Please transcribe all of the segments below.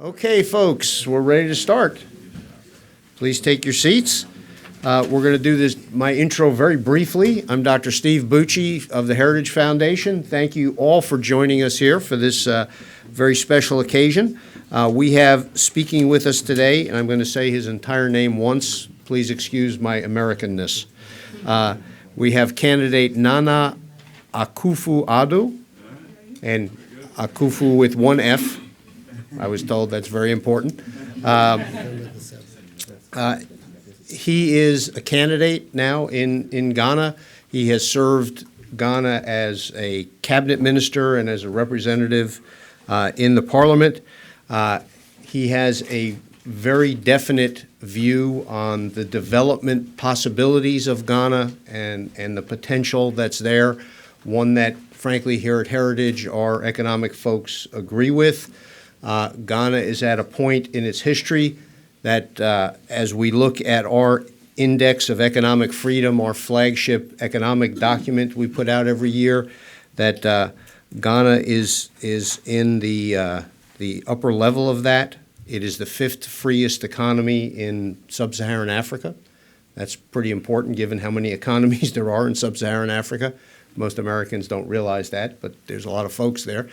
Okay, folks, we're ready to start. Please take your seats. We're going to do my intro very briefly. I'm Dr. Steve Bucci of the Heritage Foundation. Thank you all for joining us here for this very special occasion. We have speaking with us today, and I'm going to say his entire name once. Please excuse my Americanness. We have candidate Nana Akufo-Addo, and Akufu with one F. I was told that's very important. He is a candidate now in Ghana. He has served Ghana as a cabinet minister and as a representative in the parliament. He has a very definite view on the development possibilities of Ghana and the potential that's there, one that, frankly, here at Heritage, our economic folks agree with. Ghana is at a point in its history that as we look at our index of economic freedom, our flagship economic document we put out every year, that Ghana is in the upper level of that. It is the fifth freest economy in sub-Saharan Africa. That's pretty important given how many economies there are in sub-Saharan Africa. Most Americans don't realize that, but there's a lot of folks there.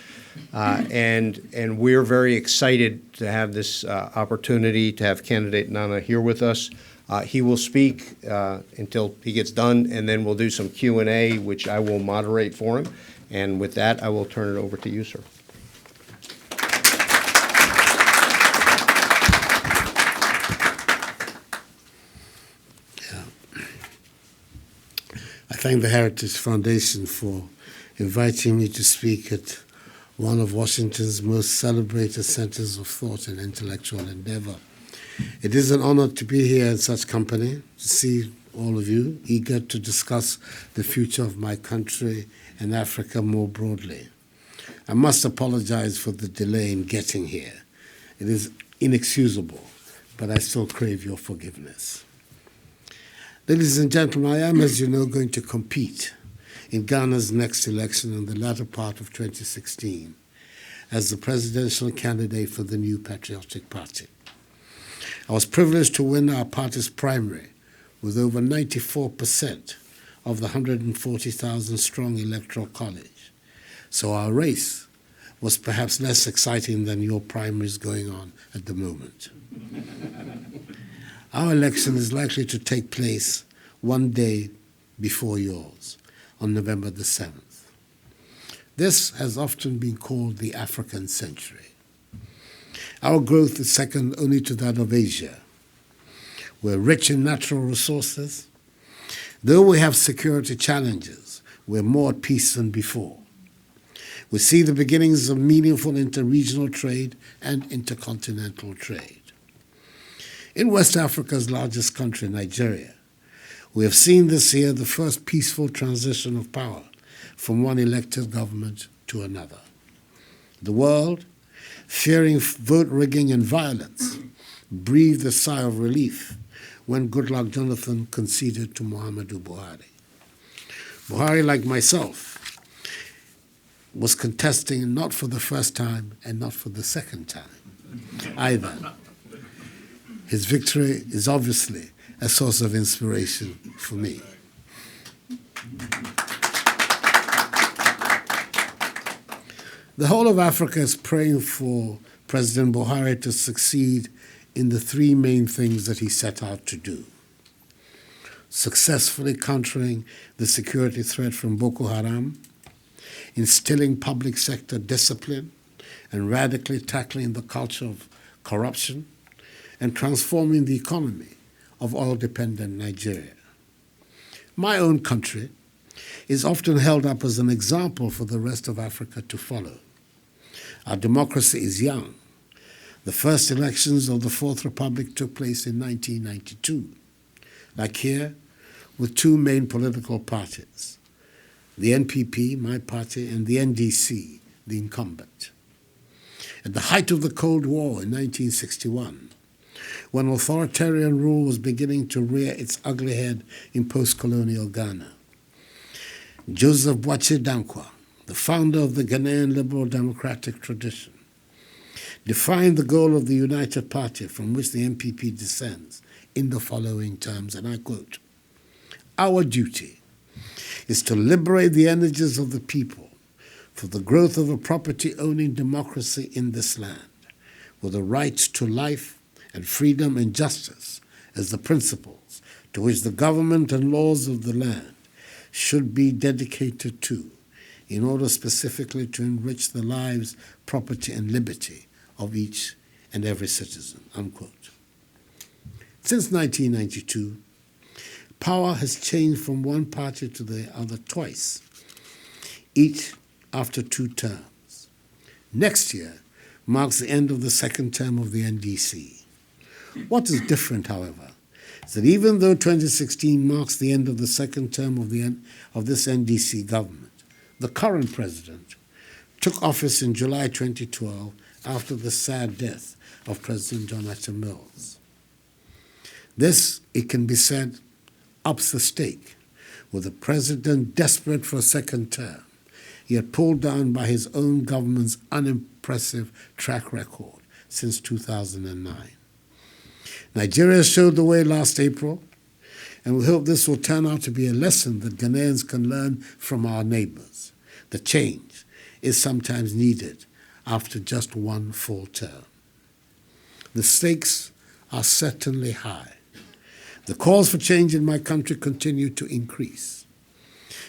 And we're very excited to have this opportunity to have candidate Nana here with us. He will speak until he gets done, and then we'll do some Q&A, which I will moderate for him. And with that, I will turn it over to you, sir. I thank the Heritage Foundation for inviting me to speak at one of Washington's most celebrated centers of thought and intellectual endeavor. It is an honor to be here in such company, to see all of you eager to discuss the future of my country and Africa more broadly. I must apologize for the delay in getting here. It is inexcusable, but I still crave your forgiveness. Ladies and gentlemen, I am, as you know, going to compete in Ghana's next election in the latter part of 2016 as the presidential candidate for the New Patriotic Party. I was privileged to win our party's primary with over 94% of the 140,000-strong electoral college. So our race was perhaps less exciting than your primaries going on at the moment. Our election is likely to take place one day before yours, on November the 7th. This has often been called the African century. Our growth is second only to that of Asia. We're rich in natural resources. Though we have security challenges, we're more at peace than before. We see the beginnings of meaningful interregional trade and intercontinental trade. In West Africa's largest country, Nigeria, we have seen this year the first peaceful transition of power from one elected government to another. The world, fearing vote rigging and violence, breathed a sigh of relief when Goodluck Jonathan conceded to Muhammadu Buhari. Buhari, like myself, was contesting not for the first time and not for the second time either. His victory is obviously a source of inspiration for me. The whole of Africa is praying for President Buhari to succeed in the three main things that he set out to do: successfully countering the security threat from Boko Haram, instilling public sector discipline, and radically tackling the culture of corruption, and transforming the economy of oil-dependent Nigeria. My own country is often held up as an example for the rest of Africa to follow. Our democracy is young. The first elections of the Fourth Republic took place in 1992, like here, with two main political parties, the NPP, my party, and the NDC, the incumbent. At the height of the Cold War in 1961, when authoritarian rule was beginning to rear its ugly head in post-colonial Ghana, Joseph Boachier Dankwa, the founder of the Ghanaian liberal democratic tradition, defined the goal of the United Party from which the MPP descends in the following terms, and I quote, "Our duty is to liberate the energies of the people for the growth of a property-owning democracy in this land, with the right to life and freedom and justice as the principles to which the government and laws of the land should be dedicated to, in order specifically to enrich the lives, property, and liberty of each and every citizen," unquote. Since 1992, power has changed from one party to the other twice, each after 2 terms. Next year marks the end of the second term of the NDC. What is different, however, is that even though 2016 marks the end of the second term of this NDC government, the current president took office in July 2012 after the sad death of President John Atta Mills. This, it can be said, ups the stake, with the president desperate for a second term, yet pulled down by his own government's unimpressive track record since 2009. Nigeria showed the way last April, and we hope this will turn out to be a lesson that Ghanaians can learn from our neighbors. The change is sometimes needed after just one full term. The stakes are certainly high. The calls for change in my country continue to increase.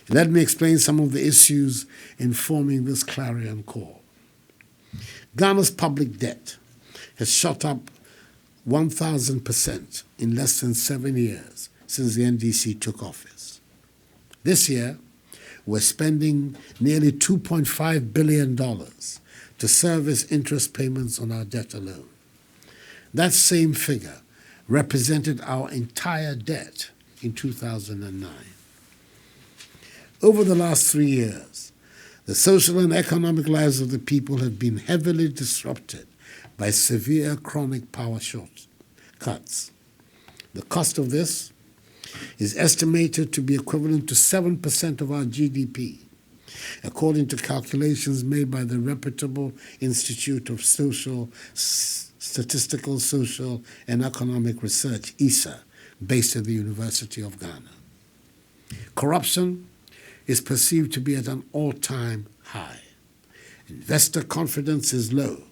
Let me explain some of the issues informing this clarion call. Ghana's public debt has shot up 1,000% in less than 7 years since the NDC took office. This year, we're spending nearly $2.5 billion to service interest payments on our debt alone. That same figure represented our entire debt in 2009. Over the last 3 years, the social and economic lives of the people have been heavily disrupted by severe chronic power cuts. The cost of this is estimated to be equivalent to 7% of our GDP, according to calculations made by the reputable Institute of Statistical, Social, and Economic Research, ISA, based at the University of Ghana. Corruption is perceived to be at an all-time high. Investor confidence is low.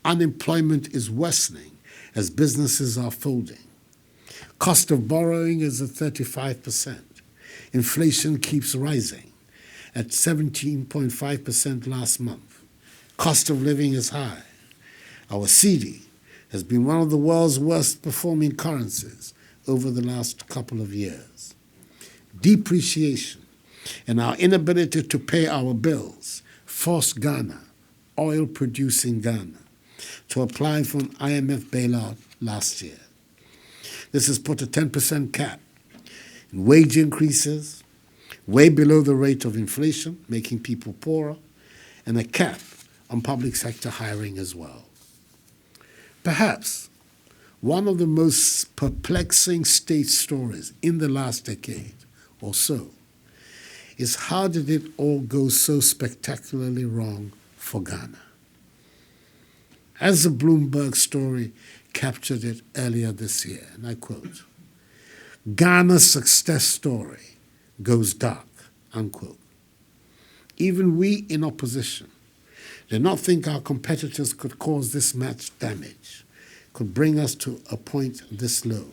Unemployment is worsening as businesses are folding. Cost of borrowing is at 35%. Inflation keeps rising at 17.5% last month. Cost of living is high. Our cedi has been one of the world's worst performing currencies over the last couple of years. Depreciation and our inability to pay our bills forced Ghana, oil-producing Ghana, to apply for an IMF bailout last year. This has put a 10% cap in wage increases, way below the rate of inflation, making people poorer, and a cap on public sector hiring as well. Perhaps one of the most perplexing state stories in the last decade or so is how did it all go so spectacularly wrong for Ghana? As the Bloomberg story captured it earlier this year, and I quote, "Ghana's success story goes dark," unquote. Even we in opposition did not think our competitors could cause this much damage, could bring us to a point this low.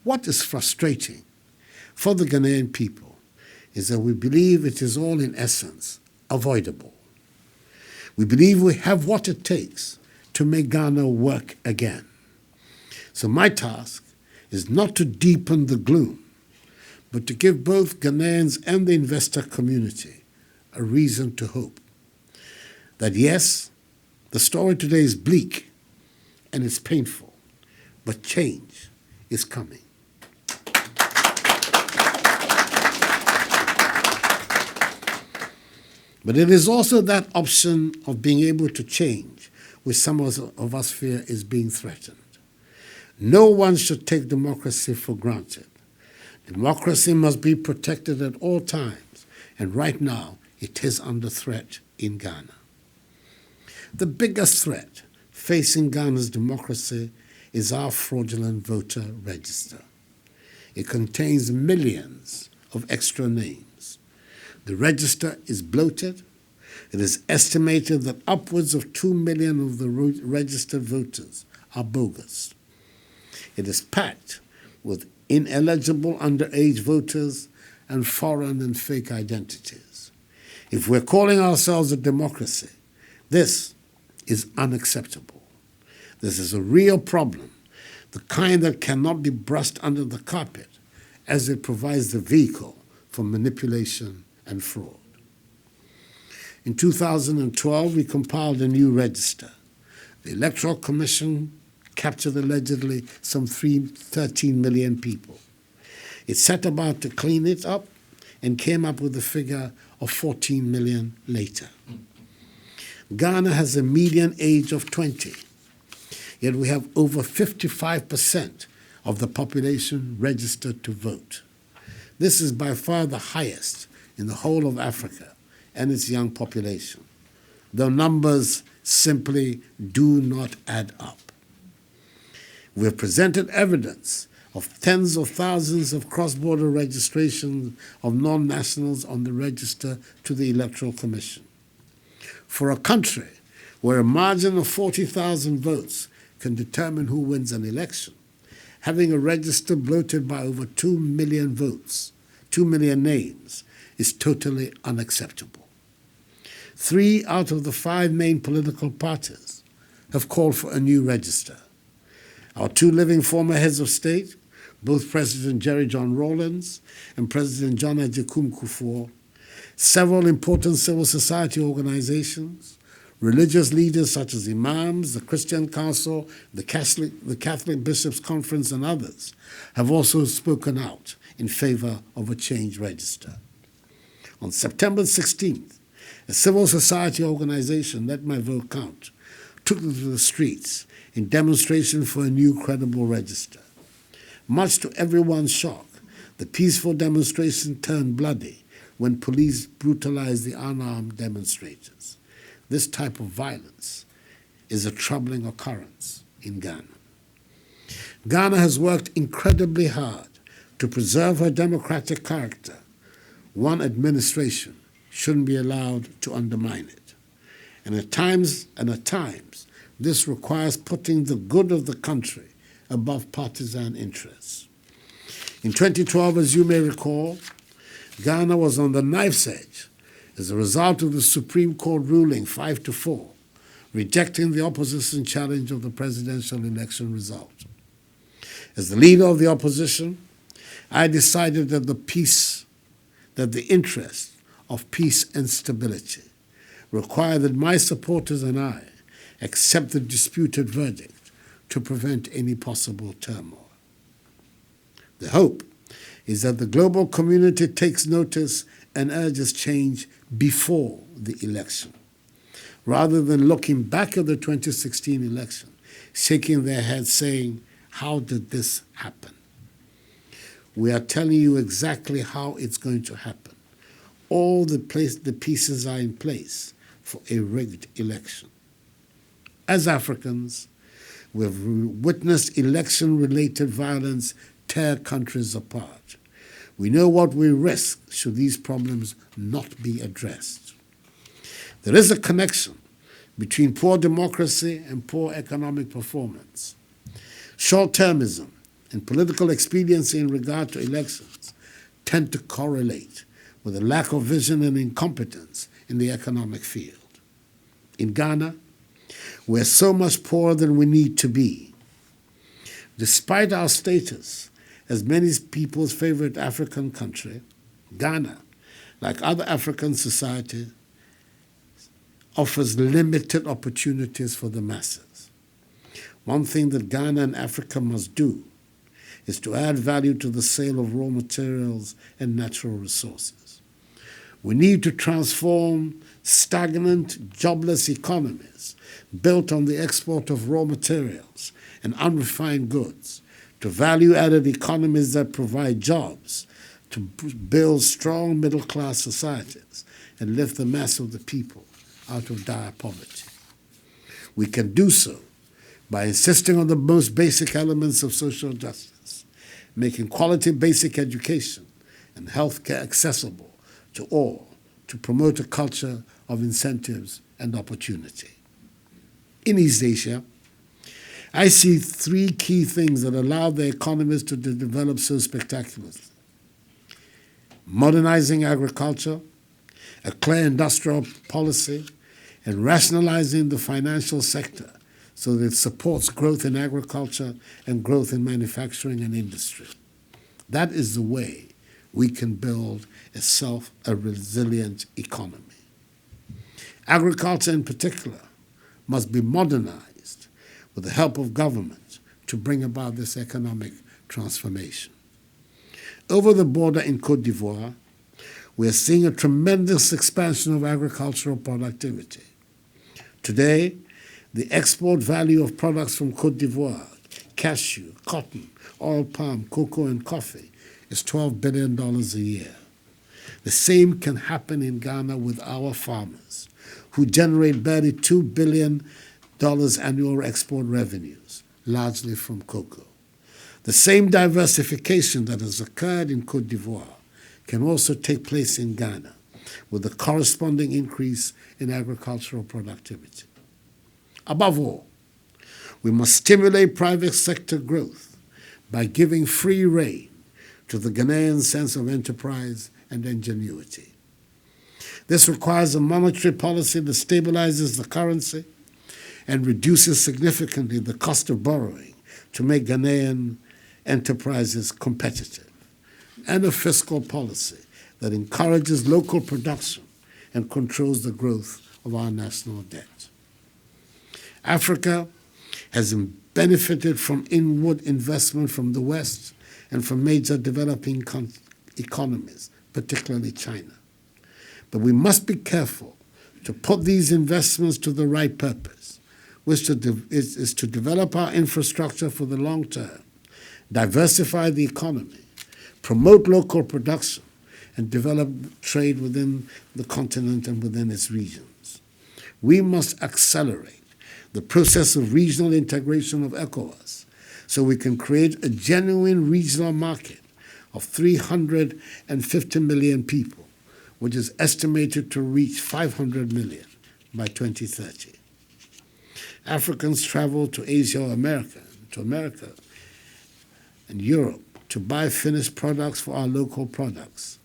What is frustrating for the Ghanaian people is that we believe it is all in essence avoidable. We believe we have what it takes to make Ghana work again. So my task is not to deepen the gloom, but to give both Ghanaians and the investor community a reason to hope that yes, the story today is bleak and it's painful, but change is coming. But it is also that option of being able to change which some of us fear is being threatened. No one should take democracy for granted. Democracy must be protected at all times, and right now it is under threat in Ghana. The biggest threat facing Ghana's democracy is our fraudulent voter register. It contains millions of extra names. The register is bloated. It is estimated that upwards of 2 million of the registered voters are bogus. It is packed with ineligible underage voters and foreign and fake identities. If we're calling ourselves a democracy, this is unacceptable. This is a real problem, the kind that cannot be brushed under the carpet, as it provides the vehicle for manipulation and fraud. In 2012, we compiled a new register. The Electoral Commission captured allegedly some 13 million people. It set about to clean it up and came up with a figure of 14 million later. Ghana has a median age of 20, yet we have over 55% of the population registered to vote. This is by far the highest in the whole of Africa and its young population, though numbers simply do not add up. We have presented evidence of tens of thousands of cross-border registrations of non-nationals on the register to the Electoral Commission. For a country where a margin of 40,000 votes can determine who wins an election, having a register bloated by over 2 million votes, 2 million names, is totally unacceptable. 3 out of the 5 main political parties have called for a new register. Our 2 living former heads of state, both President Jerry John Rawlings and President John Agyekum Kufuor, several important civil society organizations, religious leaders such as imams, the Christian Council, the Catholic Bishops' Conference, and others have also spoken out in favor of a changed register. On September 16th, a civil society organization, Let My Vote Count, took to the streets in demonstration for a new credible register. Much to everyone's shock, the peaceful demonstration turned bloody when police brutalized the unarmed demonstrators. This type of violence is a troubling occurrence in Ghana. Ghana has worked incredibly hard to preserve her democratic character. One administration shouldn't be allowed to undermine it. And at times, this requires putting the good of the country above partisan interests. In 2012, as you may recall, Ghana was on the knife's edge as a result of the Supreme Court ruling 5-4, rejecting the opposition challenge of the presidential election result. As the leader of the opposition, I decided that the interest of peace and stability required that my supporters and I accept the disputed verdict to prevent any possible turmoil. The hope is that the global community takes notice and urges change before the election, rather than looking back at the 2016 election, shaking their heads saying, "How did this happen?" We are telling you exactly how it's going to happen. All the pieces are in place for a rigged election. As Africans, we have witnessed election-related violence tear countries apart. We know what we risk should these problems not be addressed. There is a connection between poor democracy and poor economic performance. Short-termism and political expediency in regard to elections tend to correlate with a lack of vision and incompetence in the economic field. In Ghana, we're so much poorer than we need to be. Despite our status as many people's favorite African country, Ghana, like other African societies, offers limited opportunities for the masses. One thing that Ghana and Africa must do is to add value to the sale of raw materials and natural resources. We need to transform stagnant, jobless economies built on the export of raw materials and unrefined goods to value-added economies that provide jobs, to build strong middle-class societies and lift the mass of the people out of dire poverty. We can do so by insisting on the most basic elements of social justice, making quality basic education and healthcare accessible to all, to promote a culture of incentives and opportunity. In East Asia, I see three key things that allow the economies to develop so spectacularly: modernizing agriculture, a clear industrial policy, and rationalizing the financial sector so that it supports growth in agriculture and growth in manufacturing and industry. That is the way we can build a resilient economy. Agriculture in particular must be modernized with the help of government to bring about this economic transformation. Over the border in Côte d'Ivoire, we are seeing a tremendous expansion of agricultural productivity. Today, the export value of products from Côte d'Ivoire, cashew, cotton, oil palm, cocoa, and coffee, is $12 billion a year. The same can happen in Ghana with our farmers, who generate barely $2 billion annual export revenues, largely from cocoa. The same diversification that has occurred in Côte d'Ivoire can also take place in Ghana, with a corresponding increase in agricultural productivity. Above all, we must stimulate private sector growth by giving free rein to the Ghanaian sense of enterprise and ingenuity. This requires a monetary policy that stabilizes the currency and reduces significantly the cost of borrowing to make Ghanaian enterprises competitive, and a fiscal policy that encourages local production and controls the growth of our national debt. Africa has benefited from inward investment from the West and from major developing economies, particularly China. But we must be careful to put these investments to the right purpose, which is to develop our infrastructure for the long term, diversify the economy, promote local production, and develop trade within the continent and within its regions. We must accelerate the process of regional integration of ECOWAS so we can create a genuine regional market of 350 million people, which is estimated to reach 500 million by 2030. Africans travel to Asia or America and Europe to buy finished products for our local products.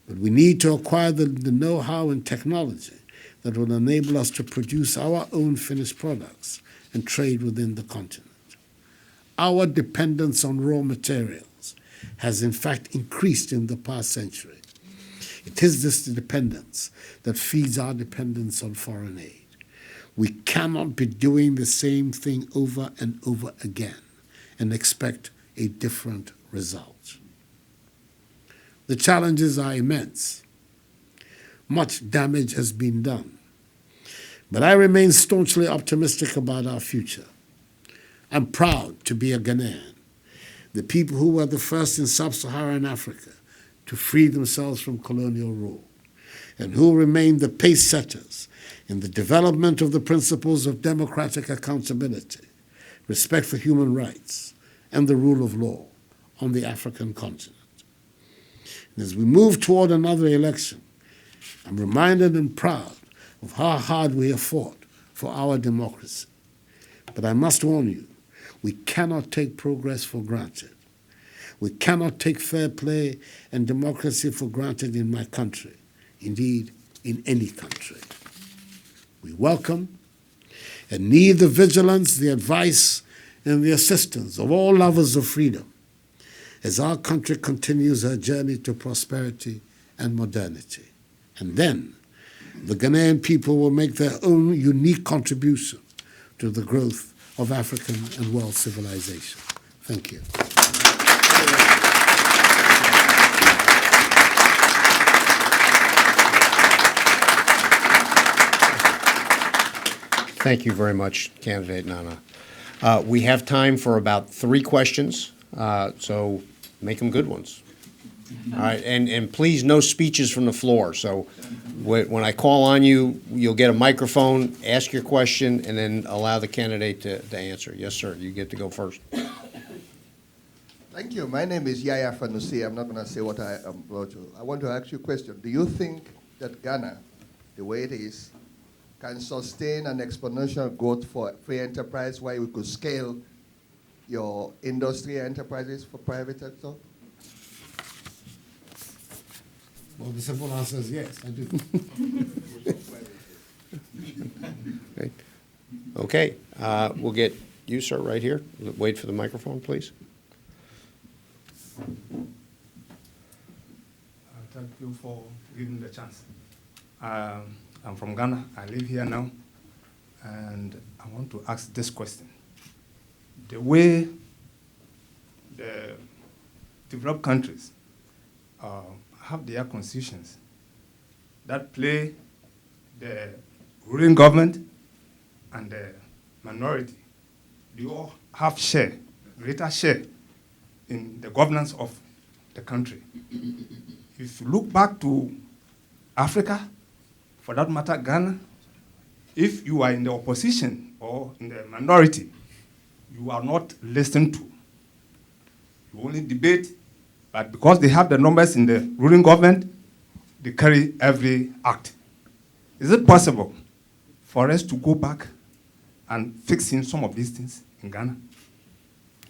But we need to acquire the know-how and technology that will enable us to produce our own finished products and trade within the continent. Our dependence on raw materials has in fact increased in the past century. It is this dependence that feeds our dependence on foreign aid. We cannot be doing the same thing over and over again and expect a different result. The challenges are immense. Much damage has been done. But I remain staunchly optimistic about our future. I'm proud to be a Ghanaian. The people who were the first in sub-Saharan Africa to free themselves from colonial rule, and who remain the pace setters in the development of the principles of democratic accountability, respect for human rights, and the rule of law on the African continent. And as we move toward another election, I'm reminded and proud of how hard we have fought for our democracy. But I must warn you, we cannot take progress for granted. We cannot take fair play and democracy for granted in my country, indeed, in any country. We welcome and need the vigilance, the advice, and the assistance of all lovers of freedom as our country continues her journey to prosperity and modernity. And then the Ghanaian people will make their own unique contribution to the growth of African and world civilization. Thank you. Thank you very much, Candidate Nana. We have time for about 3 questions, so make them good ones. All right, and please, no speeches from the floor. So when I call on you, you'll get a microphone, ask your question, and then allow the candidate to answer. Yes, sir, you get to go first. Thank you. My name is Yaya Fanusi. I'm not going to say what I am about to. I want to ask you a question. Do you think that Ghana, the way it is, can sustain an exponential growth for free enterprise where we could scale your industry enterprises for private sector? Well, the simple answer is yes, I do. Okay, we'll get you, sir, right here. Wait for the microphone, please. Thank you for giving me the chance. I'm from Ghana. I live here now. And I want to ask this question. The way the developed countries have their constitutions that play the ruling government and the minority, they all have greater share in the governance of the country. If you look back to Africa, for that matter, Ghana, if you are in the opposition or in the minority, you are not listened to. You only debate, but because they have the numbers in the ruling government, they carry every act. Is it possible for us to go back and fix in some of these things in Ghana?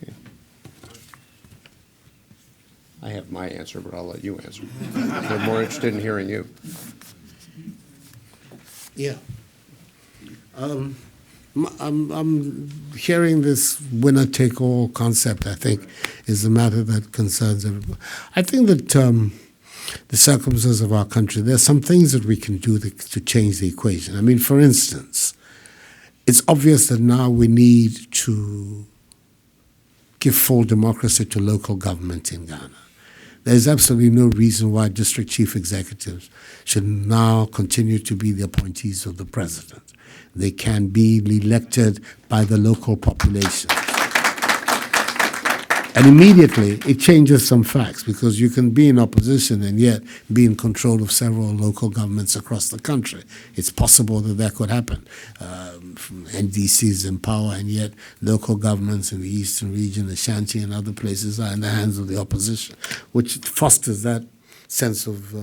Okay. I have my answer, but I'll let you answer. We're more interested in hearing you. Yeah. I'm hearing this winner-take-all concept, I think, is a matter that concerns everybody. I think that the circumstances of our country, there are some things that we can do to change the equation. I mean, for instance, it's obvious that now we need to give full democracy to local government in Ghana. There's absolutely no reason why district chief executives should now continue to be the appointees of the president. They can be elected by the local population. And immediately, it changes some facts, because you can be in opposition and yet be in control of several local governments across the country. It's possible that that could happen. NDCs in power, and yet local governments in the eastern region, Ashanti and other places, are in the hands of the opposition, which fosters that sense of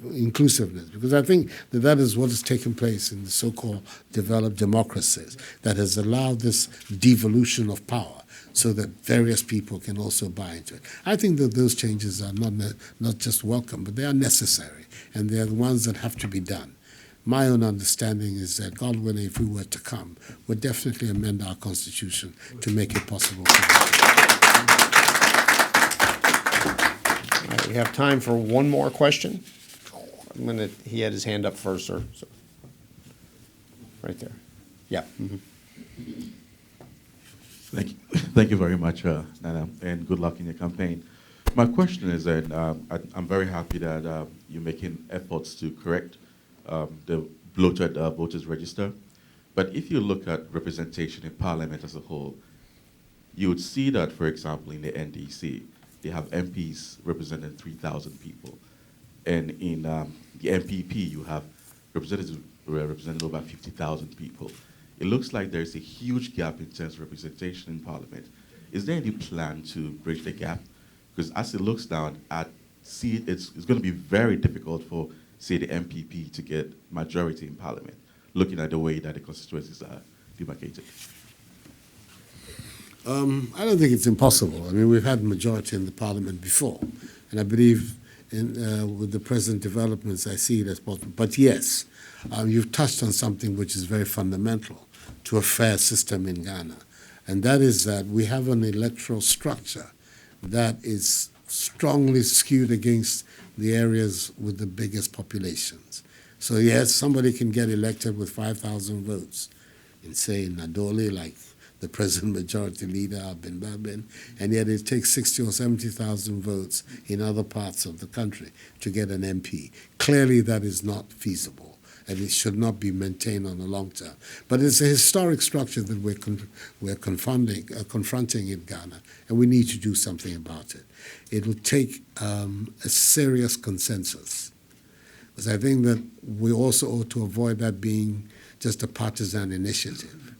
inclusiveness, because I think that is what has taken place in the so-called developed democracies that has allowed this devolution of power so that various people can also buy into it. I think that those changes are not just welcome, but they are necessary, and they are the ones that have to be done. My own understanding is that, God willing, if we were to come, we'd definitely amend our Constitution to make it possible for us. All right, we have time for one more question. He had his hand up first, sir. So, right there. Yeah. Mm-hmm. Thank you very much, Nana, and good luck in your campaign. My question is that I'm very happy that you're making efforts to correct the bloated voters register. But if you look at representation in Parliament as a whole, you would see that, for example, in the NDC, they have MPs representing 3,000 people. And in the MPP, you have representatives representing over 50,000 people. It looks like there's a huge gap in terms of representation in Parliament. Is there any plan to bridge the gap? Because as it looks now, it's going to be very difficult for, say, the MPP to get majority in Parliament, looking at the way that the constituencies are demarcated. I don't think it's impossible. I mean, we've had majority in the Parliament before, and I believe with the present developments, I see it as possible. But yes, you've touched on something which is very fundamental to a fair system in Ghana, and that is that we have an electoral structure that is strongly skewed against the areas with the biggest populations. So yes, somebody can get elected with 5,000 votes in, say, Nadoli, like the present majority leader, Abin Babin, and yet it takes 60 or 70,000 votes in other parts of the country to get an MP. Clearly, that is not feasible. and it should not be maintained on the long term. But it's a historic structure that we're confronting in Ghana, and we need to do something about it. It will take a serious consensus, because I think that we also ought to avoid that being just a partisan initiative.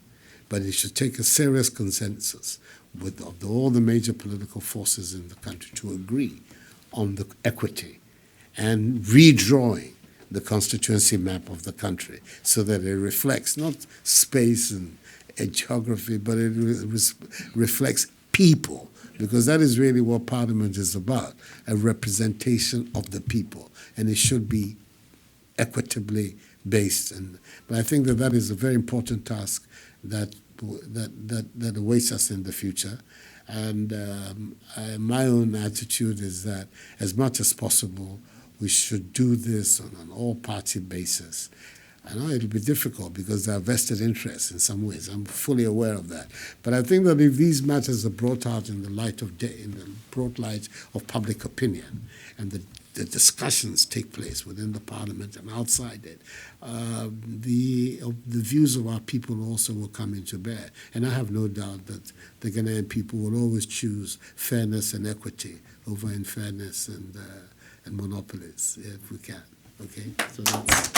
But it should take a serious consensus with all the major political forces in the country to agree on the equity and redrawing the constituency map of the country so that it reflects not space and geography, but it reflects people, because that is really what Parliament is about, a representation of the people, and it should be equitably based. But I think that is a very important task that awaits us in the future. And my own attitude is that as much as possible, we should do this on an all-party basis. I know it'll be difficult because there are vested interests in some ways. I'm fully aware of that. But I think that if these matters are brought out in the light of broad light of public opinion, and the discussions take place within the Parliament and outside it, the views of our people also will come into bear. And I have no doubt that the Ghanaian people will always choose fairness and equity over unfairness and monopolies, if we can. Okay? So that's...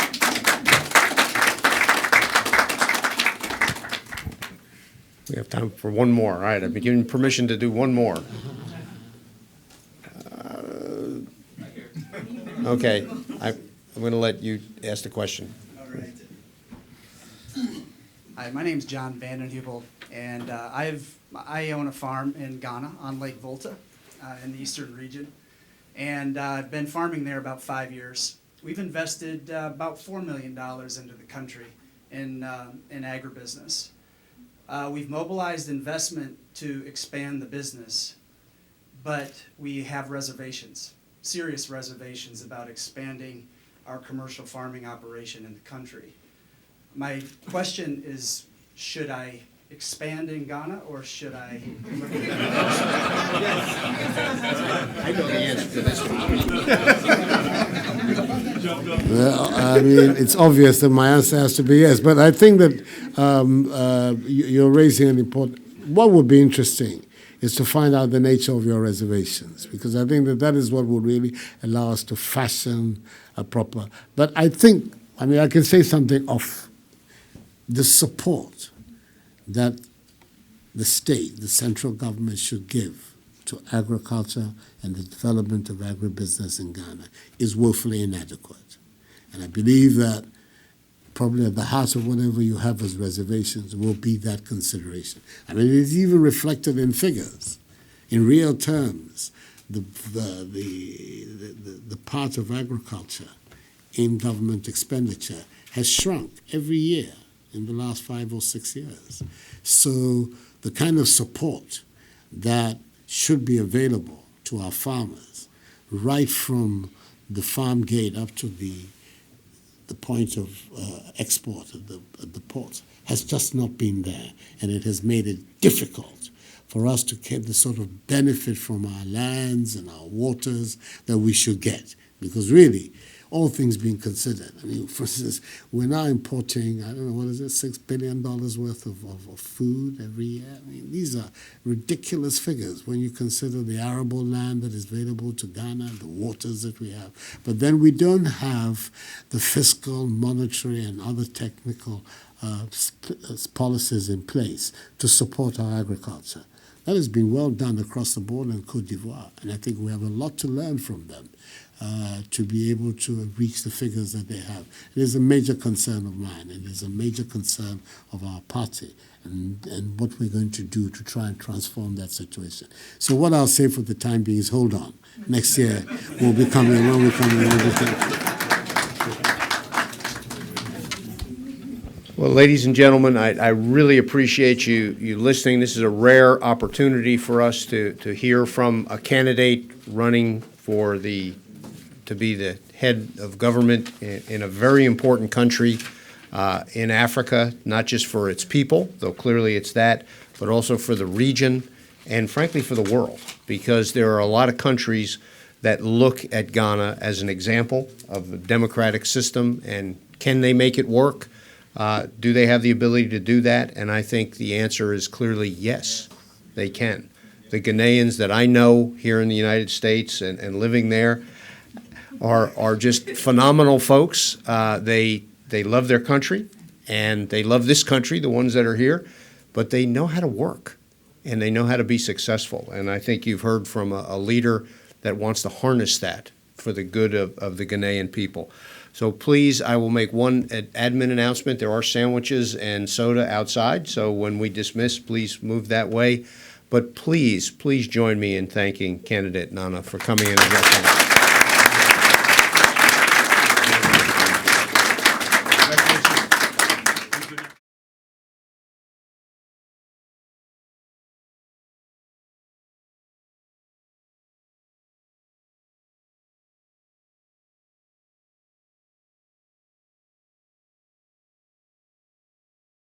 We have time for one more. All right, I've been given permission to do one more. Okay, I'm going to let you ask the question. All right. Hi, my name's John Vandenheuvel, and I own a farm in Ghana on Lake Volta in the eastern region, and I've been farming there about 5 years. We've invested about $4 million into the country in agribusiness. We've mobilized investment to expand the business, but we have reservations, serious reservations about expanding our commercial farming operation in the country. My question is, should I expand in Ghana or should I look at I know the answer to this one. Well, I mean, it's obvious that my answer has to be yes, but I think that you're raising an important... What would be interesting is to find out the nature of your reservations, because I think that is what will really allow us to fashion a proper... But I think, I mean, I can say something of the support that the state, the central government should give to agriculture and the development of agribusiness in Ghana is woefully inadequate. And I believe that probably at the heart of whatever you have as reservations will be that consideration. I mean, it's even reflected in figures. In real terms, the part of agriculture in government expenditure has shrunk every year in the last 5 or 6 years. So the kind of support that should be available to our farmers, right from the farm gate up to the point of export at the ports, has just not been there, and it has made it difficult for us to get the sort of benefit from our lands and our waters that we should get. Because really, all things being considered, I mean, for instance, we're now importing, I don't know, what is it, $6 billion worth of food every year? I mean, these are ridiculous figures when you consider the arable land that is available to Ghana, the waters that we have. But then we don't have the fiscal, monetary, and other technical policies in place to support our agriculture. That has been well done across the board in Côte d'Ivoire, and I think we have a lot to learn from them. To be able to reach the figures that they have. It is a major concern of mine. It is a major concern of our party and what we're going to do to try and transform that situation. So what I'll say for the time being is hold on. Next year we'll be coming, when we come in. Well, ladies and gentlemen, I really appreciate you listening. This is a rare opportunity for us to hear from a candidate running for to be the head of government in a very important country in Africa, not just for its people, though clearly it's that, but also for the region and frankly for the world, because there are a lot of countries that look at Ghana as an example of the democratic system and Can they make it work? Do they have the ability to do that? And I think the answer is clearly yes, they can. The Ghanaians that I know here in the United States and living there are just phenomenal folks. They love their country, and they love this country, the ones that are here, but they know how to work, and they know how to be successful. And I think you've heard from a leader that wants to harness that for the good of the Ghanaian people. So please, I will make one admin announcement. There are sandwiches and soda outside, so when we dismiss, please move that way. But please, please join me in thanking candidate Nana for coming in and representing.